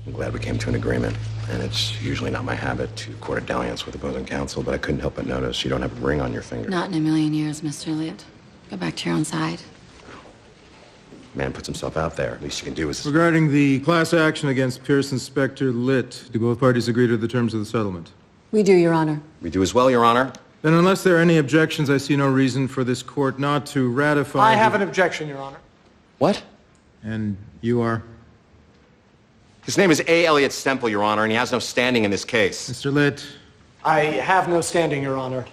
I'm glad we came to an agreement. And it's usually not my habit to court a dalliance with opposing counsel, but I couldn't help but notice you don't have a ring on your finger. Not in a million years, Mr. Litt. Go back to your own side. Man puts himself out there. Least you can do is... Regarding the class action against Pearson, Specter, Litt, do both parties agree to the terms of the settlement? We do, Your Honor. We do as well, Your Honor. Then unless there are any objections, I see no reason for this court not to ratify... I have an objection, Your Honor. What? And you are? His name is A. Elliot Stemple, Your Honor, and he has no standing in this case. Mr. Litt. I have no standing, Your Honor.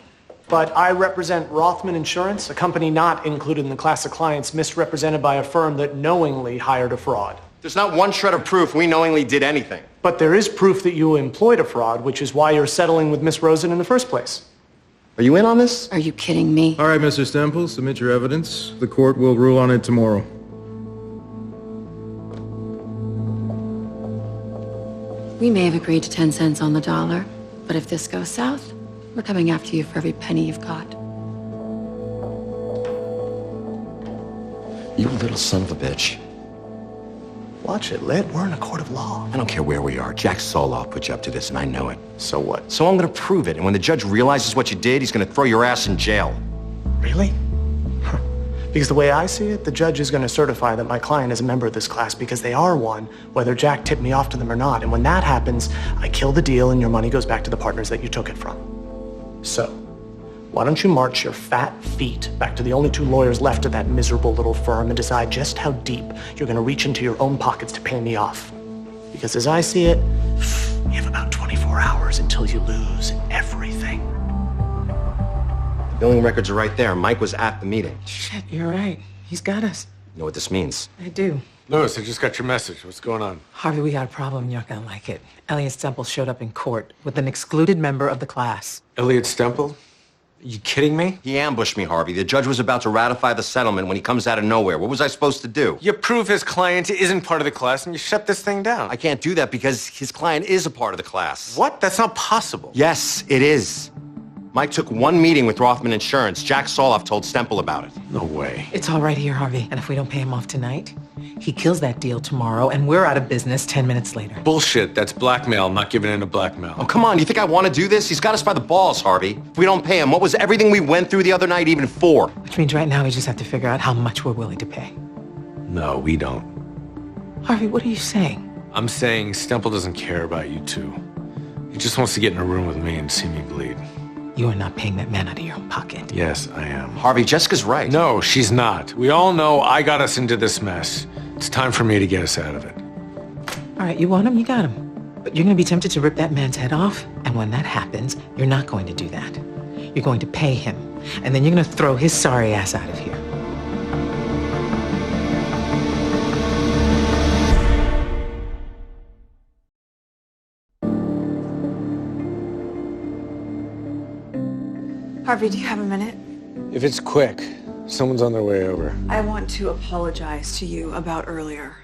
But I represent Rothman Insurance, a company not included in the class of clients misrepresented by a firm that knowingly hired a fraud. There's not one shred of proof we knowingly did anything. But there is proof that you employed a fraud, which is why you're settling with Miss Rosen in the first place. Are you in on this? Are you kidding me? All right, Mr. Stemple, submit your evidence. The court will rule on it tomorrow. We may have agreed to 10 cents on the dollar, but if this goes south, we're coming after you for every penny you've got. You little son of a bitch. Watch it, Litt. We're in a court of law. I don't care where we are. Jack Soloff put you up to this, and I know it. So what? So I'm gonna prove it, and when the judge realizes what you did, he's gonna throw your ass in jail. Really? Huh. Because the way I see it, the judge is going to certify that my client is a member of this class because they are one, whether Jack tipped me off to them or not. And when that happens, I kill the deal and your money goes back to the partners that you took it from. So, why don't you march your fat feet back to the only two lawyers left of that miserable little firm and decide just how deep you're going to reach into your own pockets to pay me off? Because as I see it, you have about 24 hours until you lose everything. Billing records are right there. Mike was at the meeting. Shit, you're right. He's got us. You know what this means? I do. Lewis, I just got your message. What's going on? Harvey, we got a problem. You're not gonna like it. Elliot Stemple showed up in court with an excluded member of the class. Elliot Stemple? Are you kidding me? He ambushed me, Harvey. The judge was about to ratify the settlement when he comes out of nowhere. What was I supposed to do? You prove his client isn't part of the class and you shut this thing down. I can't do that because his client is a part of the class. What? That's not possible. Yes, it is. Mike took one meeting with Rothman Insurance. Jack Soloff told Stemple about it. No way. It's all right here, Harvey. And if we don't pay him off tonight, he kills that deal tomorrow and we're out of business 10 minutes later. Bullshit. That's blackmail. I'm not giving in to blackmail. Oh, come on. You think I want to do this? He's got us by the balls, Harvey. If we don't pay him, what was everything we went through the other night even for? Which means right now we just have to figure out how much we're willing to pay. No, we don't. Harvey, what are you saying? I'm saying Stemple doesn't care about you two. He just wants to get in a room with me and see me bleed. You are not paying that man out of your own pocket. Yes, I am. Harvey, Jessica's right. No, she's not. We all know I got us into this mess. It's time for me to get us out of it. All right, you want him, you got him. But you're going to be tempted to rip that man's head off. And when that happens, you're not going to do that. You're going to pay him. And then you're going to throw his sorry ass out of here. Harvey, do you have a minute? If it's quick, someone's on their way over. I want to apologize to you about earlier.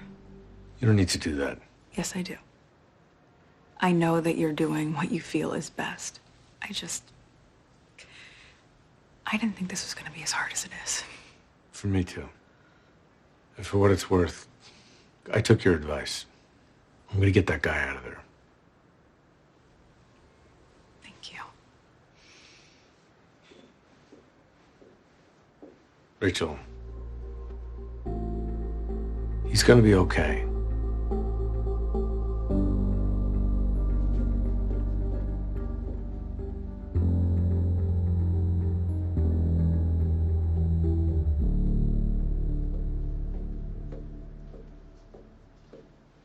You don't need to do that. Yes, I do. I know that you're doing what you feel is best. I didn't think this was going to be as hard as it is. For me too. And for what it's worth, I took your advice. I'm gonna get that guy out of there. Thank you. Rachel, he's gonna be okay.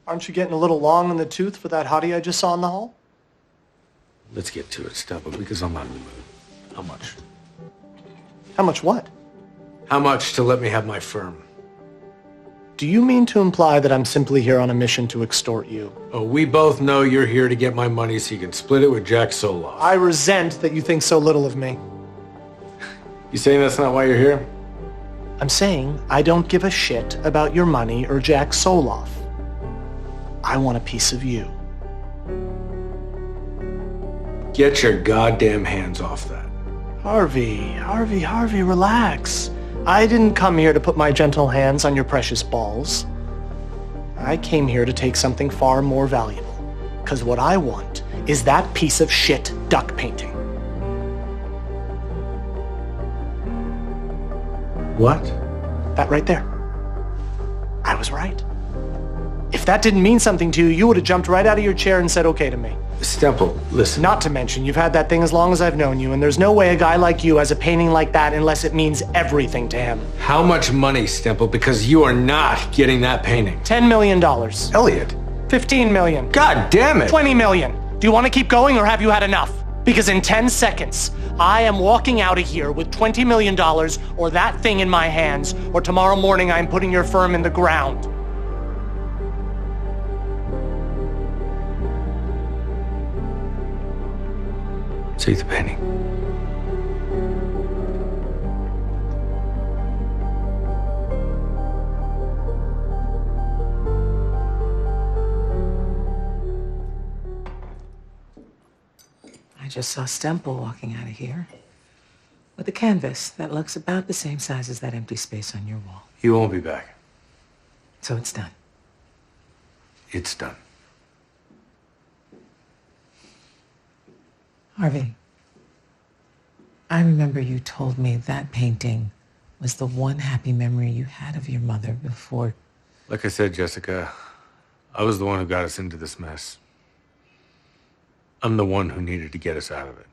Aren't you getting a little long in the tooth for that hottie I just saw in the hall? Let's get to it, Stemple, because I'm not in the mood. How much? How much what? How much to let me have my firm? Do you mean to imply that I'm simply here on a mission to extort you? Oh, we both know you're here to get my money so you can split it with Jack Soloff. I resent that you think so little of me. You saying that's not why you're here? I'm saying I don't give a shit about your money or Jack Soloff. I want a piece of you. Get your goddamn hands off that. Harvey, relax. I didn't come here to put my gentle hands on your precious balls. I came here to take something far more valuable. Because what I want is that piece of shit duck painting. What? That right there. I was right. If that didn't mean something to you, you would have jumped right out of your chair and said okay to me. Stemple, listen. Not to mention, you've had that thing as long as I've known you, and there's no way a guy like you has a painting like that unless it means everything to him. How much money, Stemple? Because you are not getting that painting. $10 million. Elliot. 15 million. God damn it! 20 million. Do you want to keep going or have you had enough? Because in 10 seconds, I am walking out of here with $20 million or that thing in my hands, or tomorrow morning I'm putting your firm in the ground. Take the painting. I just saw Stemple walking out of here with a canvas that looks about the same size as that empty space on your wall. You won't be back. So it's done. It's done. Harvey, I remember you told me that painting was the one happy memory you had of your mother before. Like I said, Jessica, I was the one who got us into this mess. I'm the one who needed to get us out of it.